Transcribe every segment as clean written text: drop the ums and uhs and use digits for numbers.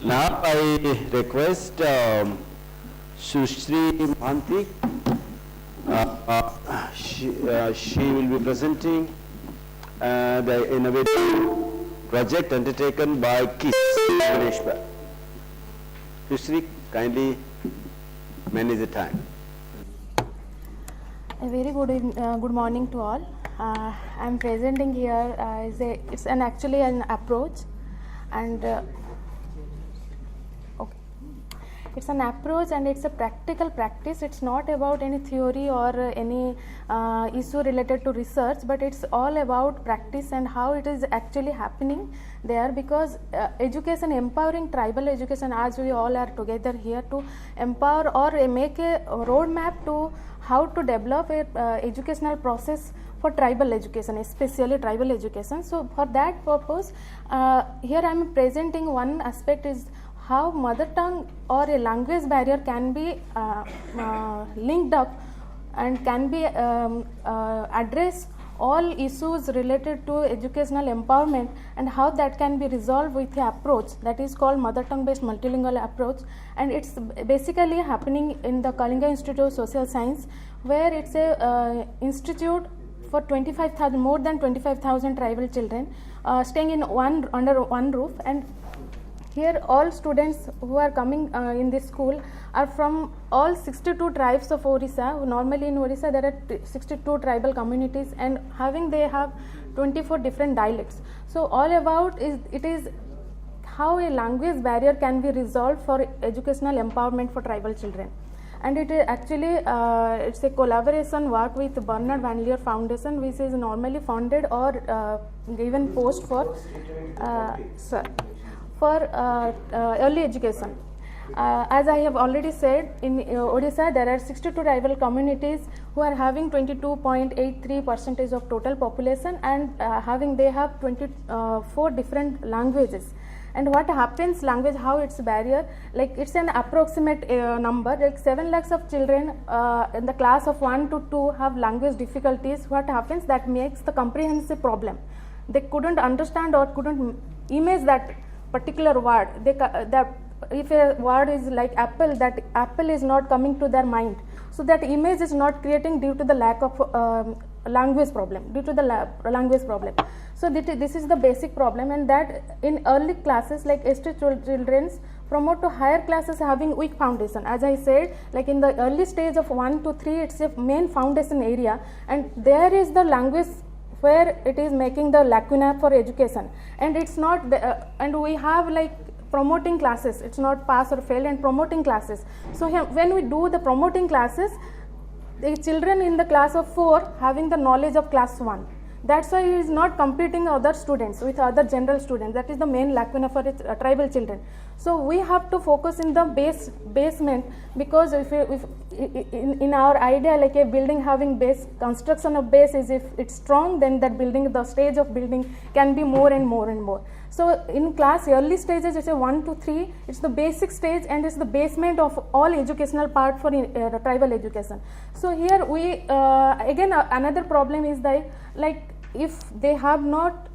Now I request Sushri Mohanty. She will be presenting the innovative project undertaken by CIPS. Sushri, kindly manage the time. A very good morning to all. I am presenting here it's actually an approach, and it's an approach and it's a practical practice. It's not about any theory or any issue related to research, but it's all about practice and how it is actually happening there, because education, empowering tribal education, as we all are together here to empower or make a roadmap to how to develop a educational process for tribal education, especially tribal education. So for that purpose, here I am presenting one aspect is how mother tongue or a language barrier can be linked up and can be address all issues related to educational empowerment, and how that can be resolved with the approach that is called mother tongue based multilingual approach. And it's basically happening in the Kalinga Institute of Social Science, where it's a institute for 25,000, more than 25,000 tribal children staying in under one roof. And here all students who are coming in this school are from all 62 tribes of Orissa. Normally in Orissa there are 62 tribal communities, and they have 24 different dialects. So all about it is how a language barrier can be resolved for educational empowerment for tribal children. And it is actually it's a collaboration work with Bernard Van Leer Foundation, which is normally funded or given post for early education. As I have already said, in Orissa there are 62 tribal communities who are having 22.83% of total population, and they have 24 different languages. And what happens, language, how it's a barrier, like it's an approximate number, like 7 lakhs of children in the class of 1 to 2 have language difficulties. What happens, that makes the comprehensive problem. They couldn't understand or couldn't image that particular word. If a word is like apple, that apple is not coming to their mind. So that image is not creating due to the lack of language problem, language problem. So this is the basic problem, and that in early classes, like ST children promote to higher classes having weak foundation. As I said, like in the early stage of 1 to 3, it's a main foundation area, and there is the language where it is making the lacuna for education. And it's not and we have like promoting classes, it's not pass or fail, and promoting classes. So here, when we do the promoting classes, the children in the class of 4 having the knowledge of class 1. That's why he is not competing other students with other general students. That is the main lacuna for tribal children. So we have to focus in the basement, because if in our idea, like a building having base, construction of base is, if it's strong, then that building, the stage of building can be more and more and more. So in class early stages, it's a 1 to 3, it's the basic stage, and it's the basement of all educational part for tribal education. So here we again another problem is that, like if they have not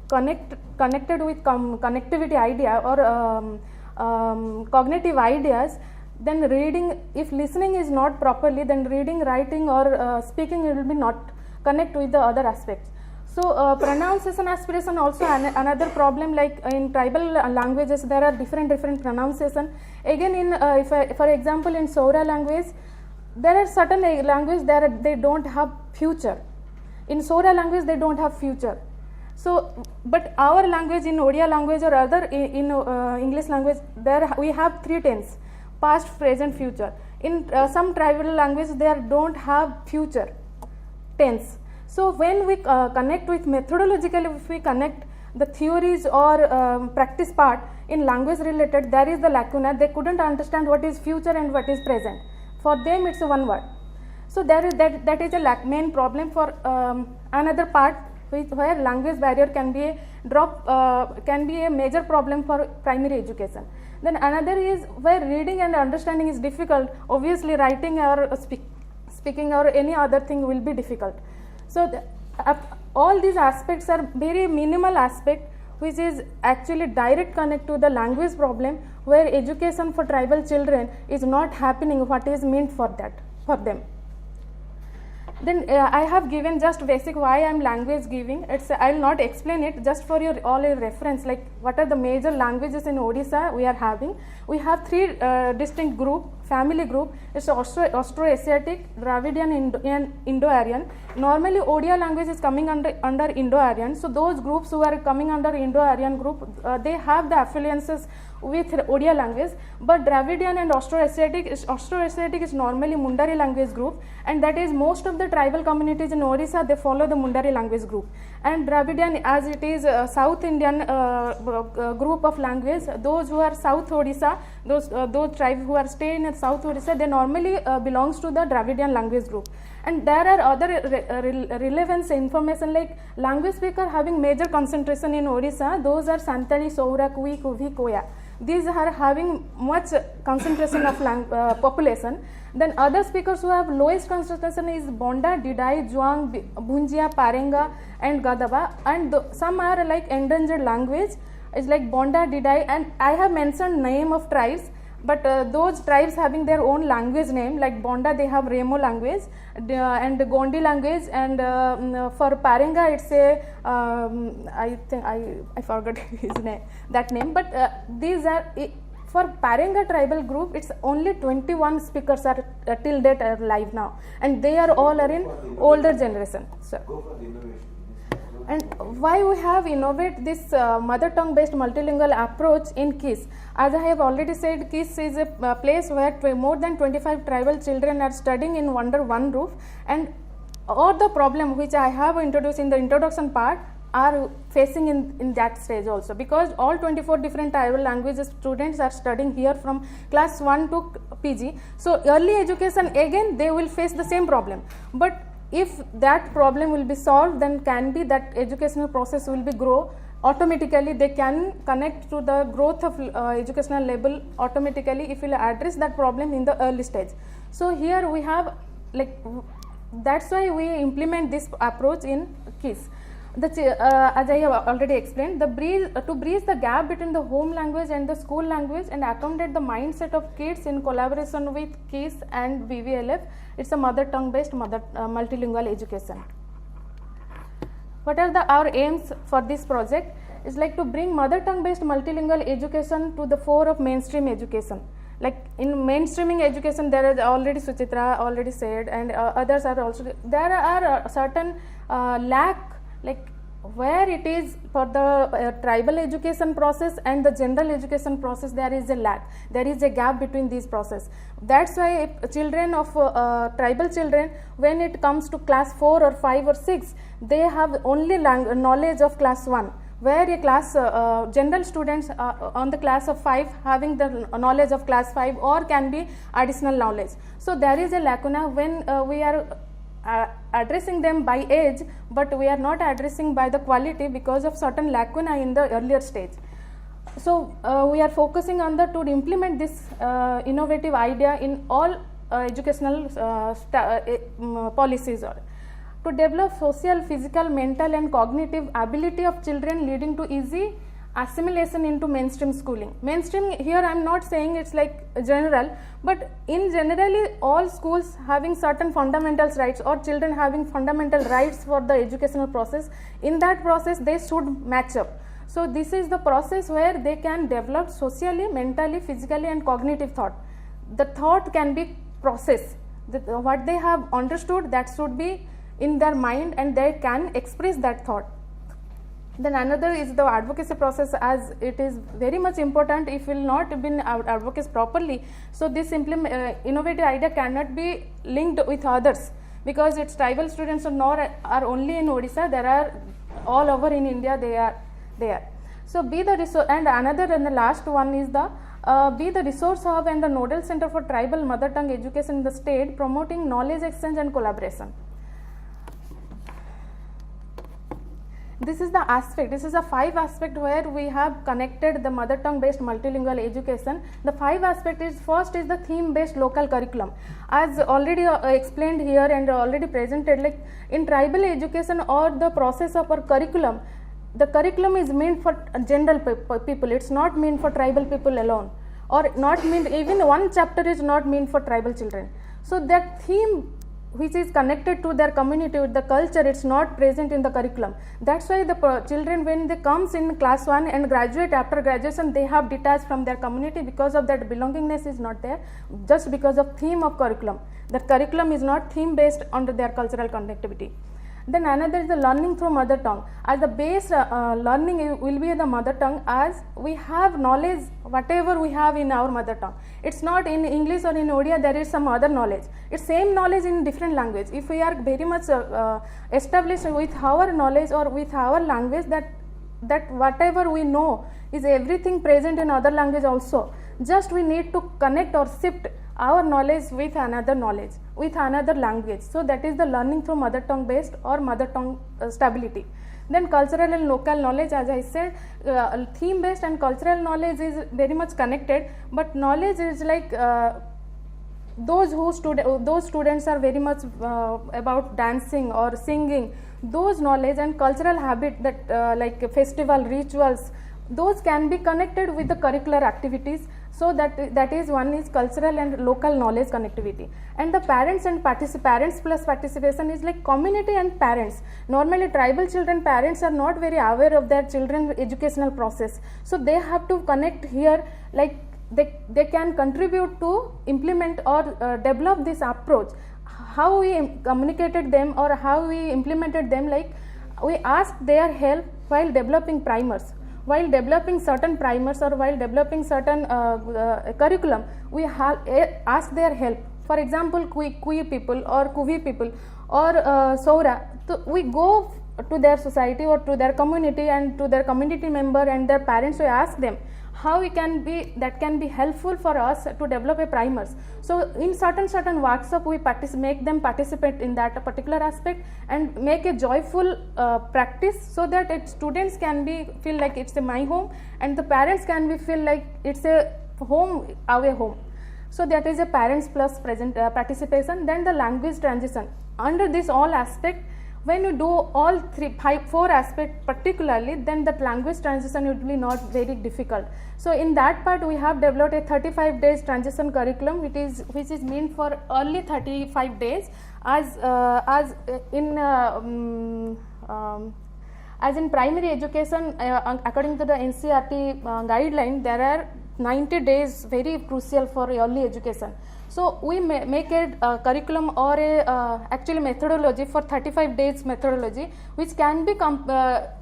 connected with connectivity idea or cognitive ideas, then reading, if listening is not properly, then reading, writing or speaking will be not connect with the other aspects. So pronunciation aspiration also another problem, like in tribal languages there are different pronunciation. Again in for example in Saura language, there are certain languages they don't have future. In Saura language they don't have future. So but our language, in Odia language or other in English language, there we have 3 tense: past, present, future. In some tribal languages they don't have future tense. So when we connect with methodologically, if we connect the theories or practice part in language related, there is the lacuna. They couldn't understand what is future and what is present. For them it's a one word. So there is that is a main problem for another part, where language barrier can be can be a major problem for primary education. Then another is where reading and understanding is difficult. Obviously writing or speaking or any other thing will be difficult. So all these aspects are very minimal aspect which is actually direct connect to the language problem, where education for tribal children is not happening what is meant for them. Then I have given just basic why I am language giving. I will not explain it, just for all your reference, like what are the major languages in Odisha we are having. We have three distinct family group. It's Austro-Asiatic, Dravidian, and Indo-Aryan. Normally Odia language is coming under Indo-Aryan. So those groups who are coming under Indo-Aryan group, they have the affiliances with Odia language, but Dravidian and Austro-Asiatic is normally Mundari language group, and that is most of the tribal communities in Orissa, they follow the Mundari language group. And Dravidian, as it is South Indian group of language, those who are South Odisha, those tribes who are staying in South Odisha, they normally belongs to the Dravidian language group. And there are other relevance information, like language speaker having major concentration in Orissa, those are Santali, Soura, Kui, Kuvi, Koya. These are having much concentration of population. Then other speakers who have lowest concentration is Bonda, Didai, Juang, Bunjia, Parenga and Gadaba, and some are like endangered language. It's like Bonda, Didai, and I have mentioned name of tribes, but those tribes having their own language name, like Bonda they have Remo language and Gondi language, and for Parenga it's a I think I forgot his name, that name, but these are for Parenga tribal group, it's only 21 speakers are till date are live now, and they are all are in older generation. So, and why we have innovate this mother tongue based multilingual approach in KISS? As I have already said, KISS is a place where more than 25 tribal children are studying in under one roof, and all the problem which I have introduced in the introduction part are facing in that stage also, because all 24 different tribal languages students are studying here from class 1 to PG. So early education again they will face the same problem, but if that problem will be solved, then can be that educational process will be grow automatically. They can connect to the growth of educational level automatically if we will address that problem in the early stage. So here we have like that's why we implement this approach in KISS. As I have already explained, to bridge the gap between the home language and the school language and accommodate the mindset of kids in collaboration with KISS and VVLF, it's a mother tongue based multilingual education. What are our aims for this project? It's like to bring mother tongue based multilingual education to the fore of mainstream education. Like in mainstreaming education, there is already Suchitra already said, and others are also there are certain lack, like where it is for the tribal education process and the general education process, there is a lack, there is a gap between these process. That's why children of tribal children, when it comes to class 4 or 5 or 6, they have only knowledge of class 1, where a class general students on the class of 5 having the knowledge of class 5 or can be additional knowledge. So there is a lacuna when we are addressing them by age, but we are not addressing by the quality because of certain lacuna in the earlier stage. So we are focusing on to implement this innovative idea in all educational policies, to develop social, physical, mental and cognitive ability of children, leading to easy assimilation into mainstream schooling. Mainstream here I am not saying it's like general, but in generally all schools having certain fundamental rights, or children having fundamental rights for the educational process. In that process they should match up. So this is the process where they can develop socially, mentally, physically and cognitive thought. The thought can be processed. What they have understood, that should be in their mind and they can express that thought. Then another is the advocacy process, as it is very much important. If will not been advocacy properly, so this innovative idea cannot be linked with others, because its tribal students are only in Odisha, there are all over in India, they are there. So be the resource, and another and the last one is the be the resource hub and the nodal center for tribal mother tongue education in the state, promoting knowledge exchange and collaboration. This is the aspect, this is a 5 aspect where we have connected the mother tongue based multilingual education. The 5 aspect is, first is the theme based local curriculum. As already explained here and already presented, like in tribal education or the process of our curriculum, the curriculum is meant for general people, it's not meant for tribal people alone, or not meant, even one chapter is not meant for tribal children. So that theme which is connected to their community, with the culture, it's not present in the curriculum. That's why the children, when they comes in class 1 and graduate, after graduation they have detached from their community because of that belongingness is not there, just because of theme of curriculum. The curriculum is not theme based on their cultural connectivity. Then another is the learning through mother tongue. As the base learning will be the mother tongue, as we have knowledge whatever we have in our mother tongue. It's not in English or in Odia there is some other knowledge. It's same knowledge in different language. If we are very much established with our knowledge or with our language, that whatever we know is everything present in other language also. Just we need to connect or shift our knowledge with another knowledge, with another language. So that is the learning through mother tongue based or mother tongue stability. Then cultural and local knowledge, as I said, theme based and cultural knowledge is very much connected, but knowledge is like those students are very much about dancing or singing, those knowledge and cultural habit that like festival rituals, those can be connected with the curricular activities. So that is one is cultural and local knowledge connectivity. And the parents and parents plus participation is like community and parents. Normally tribal children parents are not very aware of their children educational process, so they have to connect here, like they can contribute to implement or develop this approach. How we communicated them or how we implemented them, like we asked their help while developing primers. While developing certain primers or while developing certain curriculum, we ask their help. For example, Kui people or Kuvi people or Saura, we go to their society or to their community and to their community member and their parents, we ask them how we can be, that can be helpful for us to develop a primers. So in certain workshop we make them participate in that particular aspect and make a joyful practice, so that students can be feel like it's my home and the parents can be feel like it's a home, away home. So that is a parents plus participation. Then the language transition. Under this all aspect, when you do all 4 aspects particularly, then that language transition would be not very difficult. So in that part we have developed a 35 days transition curriculum, which is meant for early 35 days. As in primary education, according to the NCERT guideline, there are 90 days very crucial for early education. So we make a curriculum or actually methodology for 35 days methodology, which can be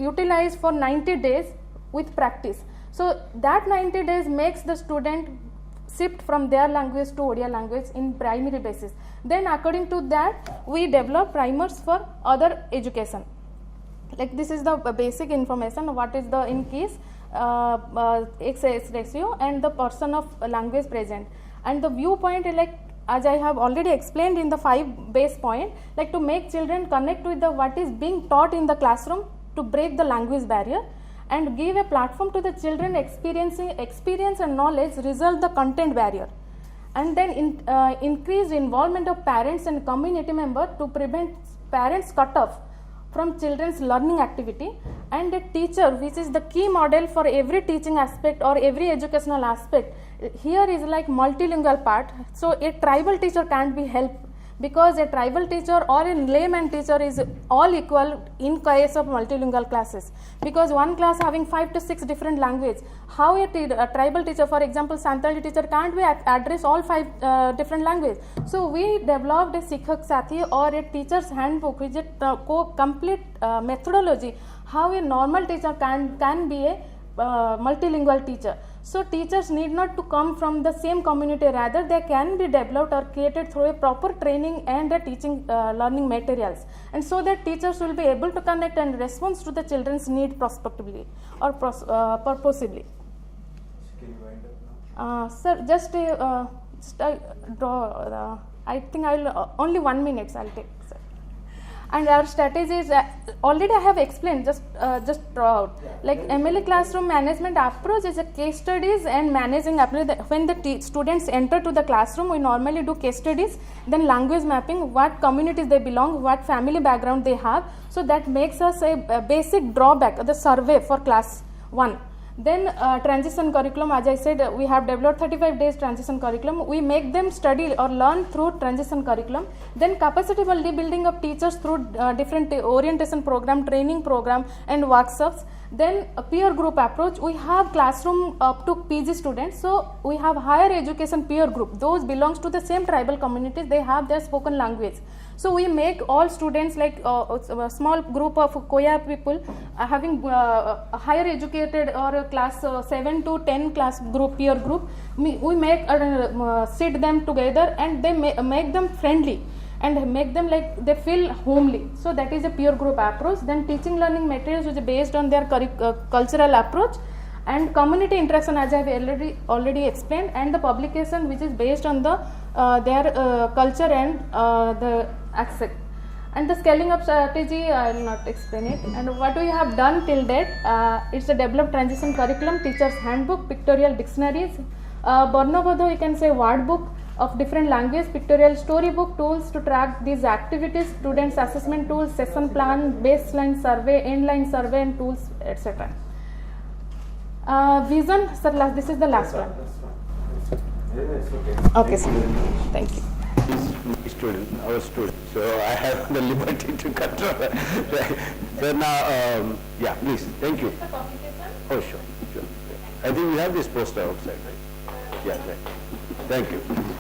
utilized for 90 days with practice. So that 90 days makes the student shift from their language to Odia language in primary basis. Then according to that we develop primers for other education. Like this is the basic information, what is the in case XS ratio and the person of language present. And the viewpoint, like as I have already explained in the 5 base point, like to make children connect with the what is being taught in the classroom, to break the language barrier and give a platform to the children experience and knowledge, resolve the content barrier. And then increase involvement of parents and community member to prevent parents cut off from children's learning activity. And a teacher, which is the key model for every teaching aspect or every educational aspect, here is like multilingual part. So a tribal teacher can't be helped, because a tribal teacher or a layman teacher is all equal in case of multilingual classes, because one class having 5 to 6 different language. How a tribal teacher, for example Santali teacher, can't be address all 5 different language. So we developed a Sikhak Sathi or a teacher's handbook, which is a complete methodology how a normal teacher can be a multilingual teacher. So teachers need not to come from the same community, rather they can be developed or created through a proper training and a teaching learning materials, and so that teachers will be able to connect and respond to the children's need prospectively or purposively. Can you wind up now? Sir, just draw. I think I'll only 1 minute I'll take, sir. And our strategy is already I have explained just throughout. Like MLA classroom management approach is a case studies and managing approach. When the students enter to the classroom, we normally do case studies, then language mapping, what communities they belong, what family background they have. So that makes us a basic drawback, the survey for class 1. Then transition curriculum, as I said, we have developed 35 days transition curriculum. We make them study or learn through transition curriculum. Then capacity building of teachers through different orientation program, training program and workshops. Then a peer group approach, we have classroom up to PG students. So we have higher education peer group. Those belongs to the same tribal communities, they have their spoken language. So we make all students like a small group of Koya people having higher educated or class 7 to 10 class group, peer group. We make sit them together and they make them friendly and make them like they feel homely. So that is a peer group approach. Then teaching learning materials which is based on their cultural approach, and community interaction as I have already explained, and the publication which is based on the their culture and the accent. And the scaling up strategy, I will not explain it. And what we have done till date, it's a developed transition curriculum, teacher's handbook, pictorial dictionaries, Barnabodho, you can say word book of different language, pictorial storybook, tools to track these activities, students assessment tools, session plan, baseline survey, endline survey and tools, etc. Vision, sir, this is the last one. Okay, sir. Thank you. My student, our student, so I have the liberty to control. So now, yeah, please, thank you. Oh, sure. I think we have this poster outside, right? Yeah, right. Thank you.